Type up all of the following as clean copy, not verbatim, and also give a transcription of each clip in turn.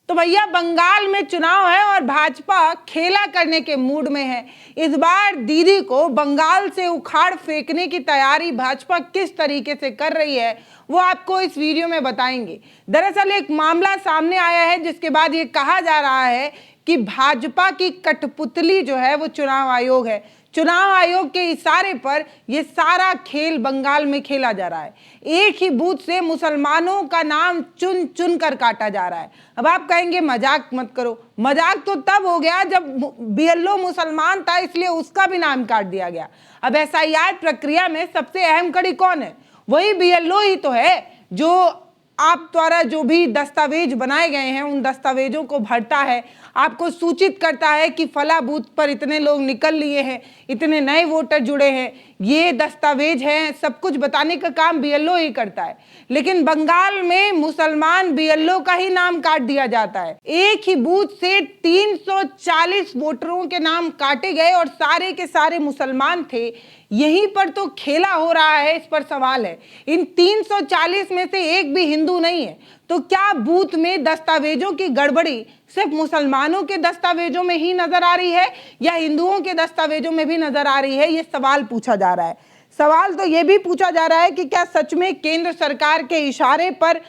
तो भैया बंगाल में चुनाव है और भाजपा खेला करने के मूड में है। इस बार दीदी को बंगाल से उखाड़ फेंकने की तैयारी भाजपा किस तरीके से कर रही है वो आपको इस वीडियो में बताएंगे। दरअसल एक मामला सामने आया है जिसके बाद ये कहा जा रहा है कि भाजपा की कठपुतली जो है वो चुनाव आयोग है। चुनाव आयोग के इशारे पर यह सारा खेल बंगाल में खेला जा रहा है। एक ही बूथ से मुसलमानों का नाम चुन चुन कर काटा जा रहा है। अब आप कहेंगे मजाक मत करो, मजाक तो तब हो गया जब बीएलओ मुसलमान था इसलिए उसका भी नाम काट दिया गया। अब एसआईआर प्रक्रिया में सबसे अहम कड़ी कौन है? वही बीएलओ ही तो है जो आप द्वारा जो भी दस्तावेज बनाए गए हैं उन दस्तावेजों को भरता है, आपको सूचित करता है कि फला बूथ पर इतने लोग निकल लिए हैं, इतने नए वोटर जुड़े हैं, ये दस्तावेज हैं, सब कुछ बताने का काम बीएलओ ही करता है। लेकिन बंगाल में मुसलमान बीएलओ का ही नाम काट दिया जाता है। एक ही बूथ से 340 वोटरों के नाम काटे गए और सारे के सारे मुसलमान थे। यहीं पर तो खेला हो रहा है, इस पर सवाल है। इन 340 में से एक भी हिंदू नहीं है, तो क्या बूथ में दस्तावेजों की गड़बड़ी सिर्फ मुसलमानों के दस्तावेजों में ही नजर आ रही है या हिंदुओं के दस्तावेजों में भी नजर आ रही है? ये सवाल पूछा जा रहा है। सवाल तो ये भी पूछा जा रहा है कि क्या सच में केंद्र सरकार के इशारे पर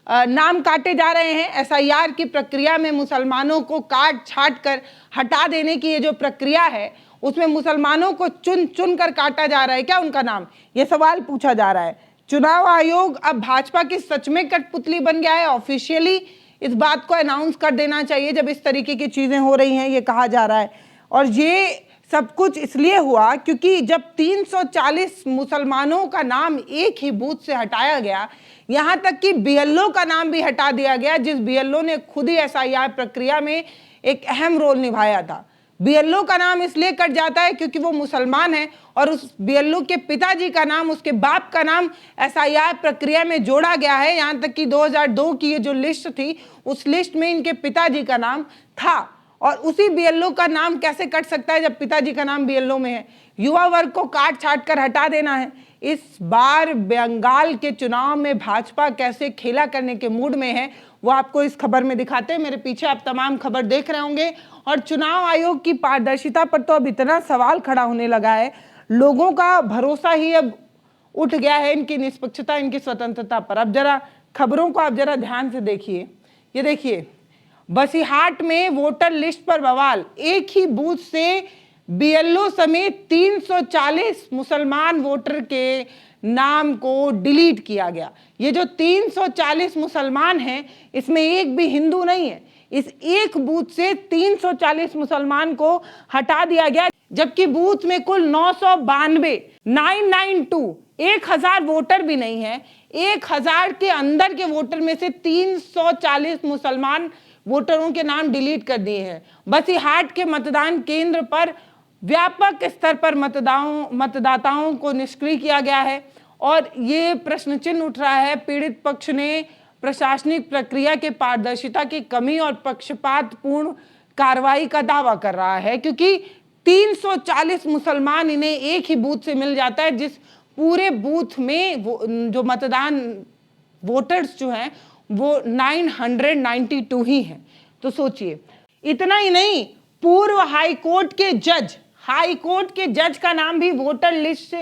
नाम काटे जा रहे हैं? एसआईआर की प्रक्रिया में मुसलमानों को काट छाट कर हटा देने की ये जो प्रक्रिया है उसमें मुसलमानों को चुन चुन कर काटा जा रहा है क्या उनका नाम? ये सवाल पूछा जा रहा है। चुनाव आयोग अब भाजपा की सच में कठपुतली बन गया है। ऑफिशियली इस बात को अनाउंस कर देना चाहिए जब इस तरीके की चीजें हो रही हैं, ये कहा जा रहा है। और ये सब कुछ इसलिए हुआ क्योंकि जब 340 मुसलमानों का नाम एक ही बूथ से हटाया गया, यहाँ तक कि बीएलओ का नाम भी हटा दिया गया, जिस बीएलओ ने खुद ही एसआईआर प्रक्रिया में एक अहम रोल निभाया था। बीएलओ का नाम इसलिए कट जाता है क्योंकि वो मुसलमान है और उस बीएलओ के पिताजी का नाम, उसके बाप का नाम एसआईआर प्रक्रिया में जोड़ा गया है। यहाँ तक कि 2002 की ये जो लिस्ट थी उस लिस्ट में इनके पिताजी का नाम था और उसी बीएलओ का नाम कैसे कट सकता है जब पिताजी का नाम बीएलओ में है? युवा वर्ग को काट छाट कर हटा देना है। इस बार बंगाल के चुनाव में भाजपा कैसे खेला करने के मूड में है वो आपको इस खबर में दिखाते हैं। मेरे पीछे आप तमाम खबर देख रहे होंगे और चुनाव आयोग की पारदर्शिता पर तो अब इतना सवाल खड़ा होने लगा है, लोगों का भरोसा ही अब उठ गया है इनकी निष्पक्षता, इनकी स्वतंत्रता पर। अब जरा खबरों को आप जरा ध्यान से देखिए। ये देखिए, बसीहाट में वोटर लिस्ट पर बवाल, एक ही बूथ से बीएलओ समेत 340 मुसलमान वोटर के नाम को डिलीट किया गया। ये जो 340 मुसलमान हैं इसमें एक भी हिंदू नहीं है। इस एक बूथ से 340 मुसलमान को हटा दिया गया, जबकि बूथ में कुल 992 1000 वोटर भी नहीं है। 1000 के अंदर के वोटर में से 340 मुसलमान वोटरों के नाम डिलीट कर दिए हैं। बसीहाट के मतदान केंद्र पर व्यापक स्तर पर मतदाताओं को निष्क्रिय किया गया है और ये प्रश्न चिन्ह उठ रहा है। पीड़ित पक्ष ने प्रशासनिक प्रक्रिया के पारदर्शिता की कमी और पक्षपातपूर्ण कार्रवाई का दावा कर रहा है क्योंकि 340 मुसलमान इन्हें एक ही बूथ से मिल जाता है, जिस पूरे बूथ में जो मतदान वोटर्स जो हैं वो 992 ही हैं। तो सोचिए, इतना ही नहीं, पूर्व हाईकोर्ट के जज का नाम भी वोटर लिस्ट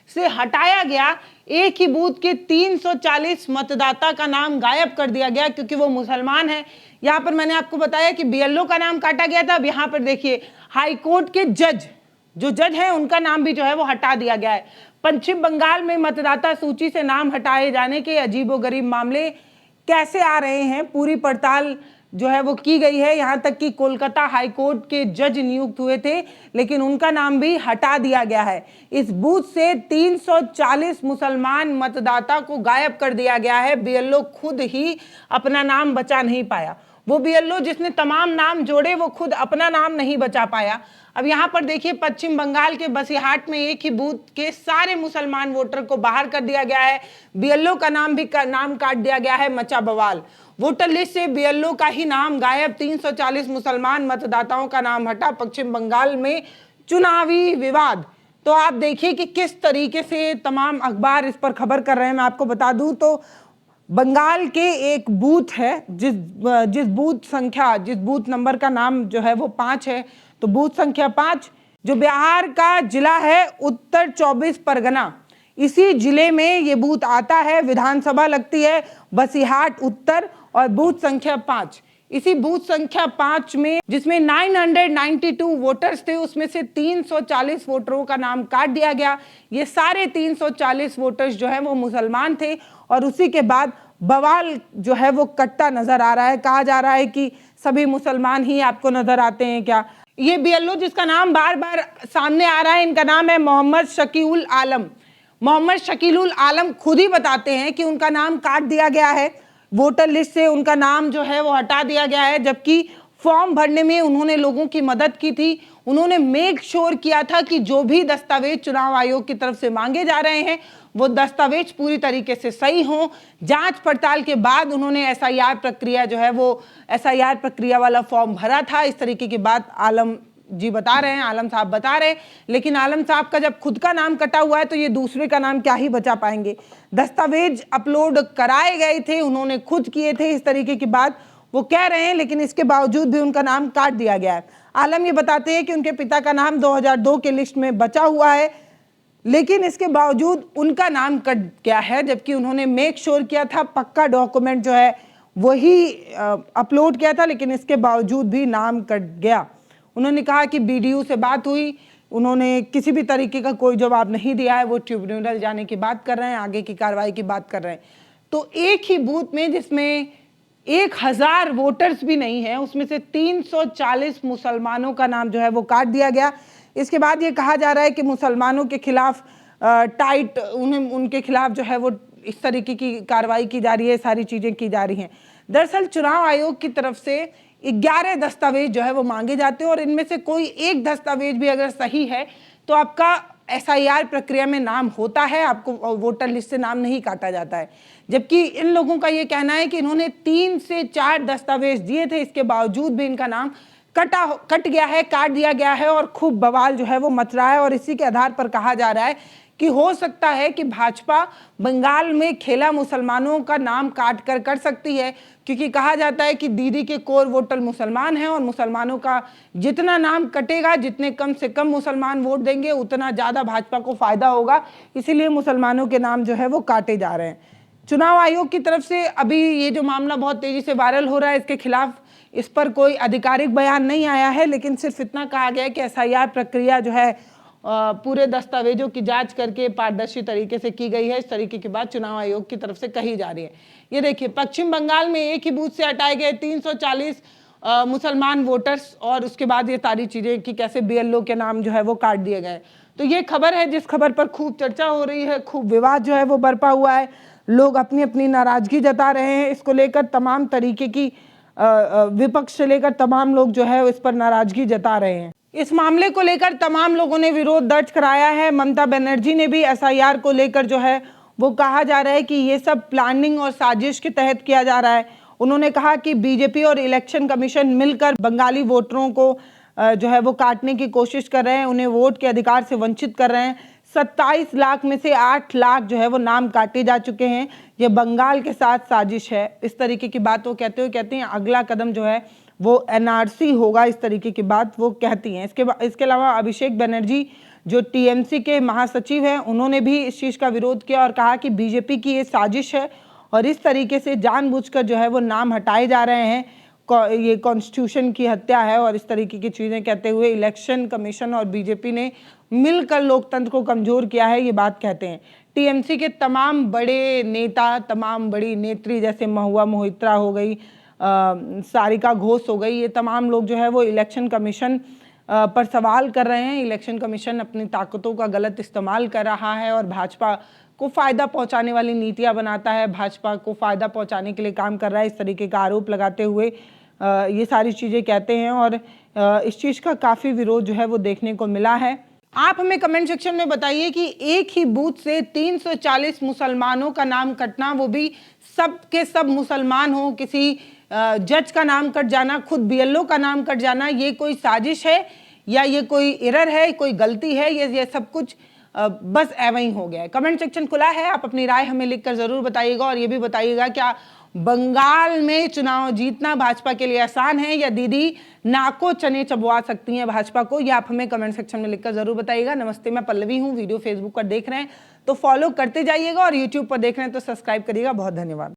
से हटाया गया। एक ही बूथ के 340 मतदाता का नाम गायब कर दिया गया क्योंकि वो मुसलमान है। यहाँ पर मैंने आपको बताया कि बीएलओ का नाम काटा गया था। अब यहाँ पर देखिए, हाईकोर्ट के जो जज हैं उनका नाम भी जो है वो हटा दिया गया है। पश्चिम बंगाल में मतदाता सूची से नाम हटाए जाने के अजीबोगरीब मामले कैसे आ रहे हैं, पूरी पड़ताल जो है वो की गई है। यहाँ तक कि कोलकाता हाईकोर्ट के जज नियुक्त हुए थे लेकिन उनका नाम भी हटा दिया गया है। इस बूथ से 340 मुसलमान मतदाता को गायब कर दिया गया है। बीएलओ खुद ही अपना नाम बचा नहीं पाया। वो बीएलओ जिसने तमाम नाम जोड़े वो खुद अपना नाम नहीं बचा पाया। अब यहाँ पर देखिए, पश्चिम बंगाल के बसीहाट में एक ही बूथ के सारे मुसलमान वोटर को बाहर कर दिया गया है। बीएलओ का नाम काट दिया गया है। मचा बवाल, वोटर लिस्ट से बीएलओ का ही नाम गायब, 340 मुसलमान मतदाताओं का नाम हटा। पश्चिम बंगाल में चुनावी विवाद। तो आप देखिए कि किस तरीके से तमाम अखबार इस पर खबर कर रहे हैं। मैं आपको बता दूं तो बंगाल के एक बूथ है, जिस बूथ नंबर का नाम जो है वो 5 है, तो बूथ संख्या 5 जो बिहार का जिला है उत्तर 24 परगना, इसी जिले में ये बूथ आता है। विधानसभा लगती है बसीहाट उत्तर और बूथ संख्या 5। इसी बूथ संख्या 5 में जिसमें 992 वोटर्स थे, उसमें से 340 वोटरों का नाम काट दिया गया। ये सारे 340 वोटर्स जो है वो मुसलमान थे और उसी के बाद बवाल जो है वो कट्टा नजर आ रहा है। कहा जा रहा है कि सभी मुसलमान ही आपको नजर आते हैं क्या। ये बीएलओ जिसका नाम बार बार सामने आ रहा है, इनका नाम है मोहम्मद शकीउल आलम। मोहम्मद शकीउल आलम खुद ही बताते हैं कि उनका नाम काट दिया गया है, वोटर लिस्ट से उनका नाम जो है वो हटा दिया गया है, जबकि फॉर्म भरने में उन्होंने लोगों की मदद की थी। उन्होंने मेक श्योर किया था कि जो भी दस्तावेज चुनाव आयोग की तरफ से मांगे जा रहे हैं वो दस्तावेज पूरी तरीके से सही हों। जांच पड़ताल के बाद उन्होंने एसआईआर प्रक्रिया जो है वो एसआईआर प्रक्रिया वाला फॉर्म भरा था। इस तरीके की बात आलम जी बता रहे हैं, आलम साहब बता रहे हैं। लेकिन आलम साहब का जब खुद का नाम कटा हुआ है तो ये दूसरे का नाम क्या ही बचा पाएंगे। दस्तावेज अपलोड कराए गए थे, उन्होंने खुद किए थे, इस तरीके की बात वो कह रहे हैं, लेकिन इसके बावजूद भी उनका नाम काट दिया गया है। आलम ये बताते हैं कि उनके पिता का नाम 2002 के लिस्ट में बचा हुआ है, लेकिन इसके बावजूद उनका नाम कट गया है, जबकि उन्होंने मेक श्योर किया था, पक्का डॉक्यूमेंट जो है वही अपलोड किया था, लेकिन इसके बावजूद भी नाम कट गया। उन्होंने कहा कि बीडीओ से बात हुई, उन्होंने किसी भी तरीके का कोई जवाब नहीं दिया है, वो ट्रिब्यूनल जाने की बात कर रहे हैं, आगे की कार्रवाई की बात कर रहे हैं। तो एक ही बूथ में जिसमें 1000 वोटर्स भी नहीं है, उसमें से 340 मुसलमानों का नाम जो है वो काट दिया गया। इसके बाद ये कहा जा रहा है कि मुसलमानों के खिलाफ उनके खिलाफ जो है वो इस तरीके की कार्रवाई की जा रही है, सारी चीज़ें की जा रही हैं। दरअसल चुनाव आयोग की तरफ से 11 दस्तावेज जो है वो मांगे जाते हैं और इनमें से कोई एक दस्तावेज भी अगर सही है तो आपका एसआईआर प्रक्रिया में नाम होता है, आपको वोटर लिस्ट से नाम नहीं काटा जाता है। जबकि इन लोगों का ये कहना है कि इन्होंने 3 से 4 दस्तावेज दिए थे, इसके बावजूद भी इनका नाम कट गया है, काट दिया गया है और खूब बवाल जो है वो मच रहा है। और इसी के आधार पर कहा जा रहा है कि हो सकता है कि भाजपा बंगाल में खेला मुसलमानों का नाम काट कर सकती है, क्योंकि कहा जाता है कि दीदी के कोर वोटर मुसलमान हैं और मुसलमानों का जितना नाम कटेगा, जितने कम से कम मुसलमान वोट देंगे उतना ज़्यादा भाजपा को फायदा होगा, इसीलिए मुसलमानों के नाम जो है वो काटे जा रहे हैं। चुनाव आयोग की तरफ से अभी ये जो मामला बहुत तेजी से वायरल हो रहा है, इसके खिलाफ इस पर कोई आधिकारिक बयान नहीं आया है, लेकिन सिर्फ इतना कहा गया है कि एसआईआर प्रक्रिया जो है पूरे दस्तावेजों की जांच करके पारदर्शी तरीके से की गई है। इस तरीके की बात चुनाव आयोग की तरफ से कही जा रही है। ये देखिए, पश्चिम बंगाल में एक ही बूथ से हटाए गए 340 मुसलमान वोटर्स और उसके बाद ये सारी चीज़ें कि कैसे बीएलओ के नाम जो है वो काट दिए गए। तो ये खबर है जिस खबर पर खूब चर्चा हो रही है, खूब विवाद जो है वो बरपा हुआ है, लोग अपनी अपनी नाराजगी जता रहे हैं। इसको लेकर तमाम तरीके की विपक्ष से लेकर तमाम लोग जो है इस पर नाराजगी जता रहे हैं। इस मामले को लेकर तमाम लोगों ने विरोध दर्ज कराया है। ममता बनर्जी ने भी एसआईआर को लेकर जो है वो कहा जा रहा है कि ये सब प्लानिंग और साजिश के तहत किया जा रहा है। उन्होंने कहा कि बीजेपी और इलेक्शन कमीशन मिलकर बंगाली वोटरों को जो है वो काटने की कोशिश कर रहे हैं, उन्हें वोट के अधिकार से वंचित कर रहे हैं। 27 लाख में से 8 लाख जो है वो नाम काटे जा चुके हैं। ये बंगाल के साथ साजिश है, इस तरीके की बात वो कहते हैं अगला कदम जो है वो एनआरसी होगा, इस तरीके की बात वो कहती हैं। इसके अलावा अभिषेक बनर्जी जो टीएमसी के महासचिव हैं, उन्होंने भी इस चीज़ का विरोध किया और कहा कि बीजेपी की ये साजिश है और इस तरीके से जानबूझकर जो है वो नाम हटाए जा रहे हैं, ये कॉन्स्टिट्यूशन की हत्या है और इस तरीके की चीज़ें कहते हुए इलेक्शन कमीशन और बीजेपी ने मिलकर लोकतंत्र को कमज़ोर किया है, ये बात कहते हैं। टीएमसी के तमाम बड़े नेता, तमाम बड़ी नेत्री जैसे महुआ मोहित्रा हो गई, सारिका घोष हो गई, ये तमाम लोग जो है वो इलेक्शन कमीशन पर सवाल कर रहे हैं। इलेक्शन कमीशन अपनी ताकतों का गलत इस्तेमाल कर रहा है और भाजपा को फ़ायदा पहुंचाने वाली नीतियां बनाता है, भाजपा को फ़ायदा पहुंचाने के लिए काम कर रहा है, इस तरीके का आरोप लगाते हुए ये सारी चीज़ें कहते हैं और इस चीज़ का काफ़ी विरोध जो है वो देखने को मिला है। आप हमें कमेंट सेक्शन में बताइए कि एक ही बूथ से 340 मुसलमानों का नाम कटना, वो भी सब के सब मुसलमान हो, किसी जज का नाम कट जाना, खुद बीएलओ का नाम कट जाना, ये कोई साजिश है या ये कोई एरर है, कोई गलती है, ये सब कुछ बस ऐसा ही हो गया है। कमेंट सेक्शन खुला है, आप अपनी राय हमें लिखकर जरूर बताइएगा और ये भी बताइएगा क्या बंगाल में चुनाव जीतना भाजपा के लिए आसान है या दीदी नाको चने चबवा सकती हैं भाजपा को, ये आप हमें कमेंट सेक्शन में लिखकर जरूर बताइएगा। नमस्ते, मैं पल्लवी हूँ। वीडियो फेसबुक पर देख रहे हैं तो फॉलो करते जाइएगा और यूट्यूब पर देख रहे हैं तो सब्सक्राइब करिएगा। बहुत धन्यवाद।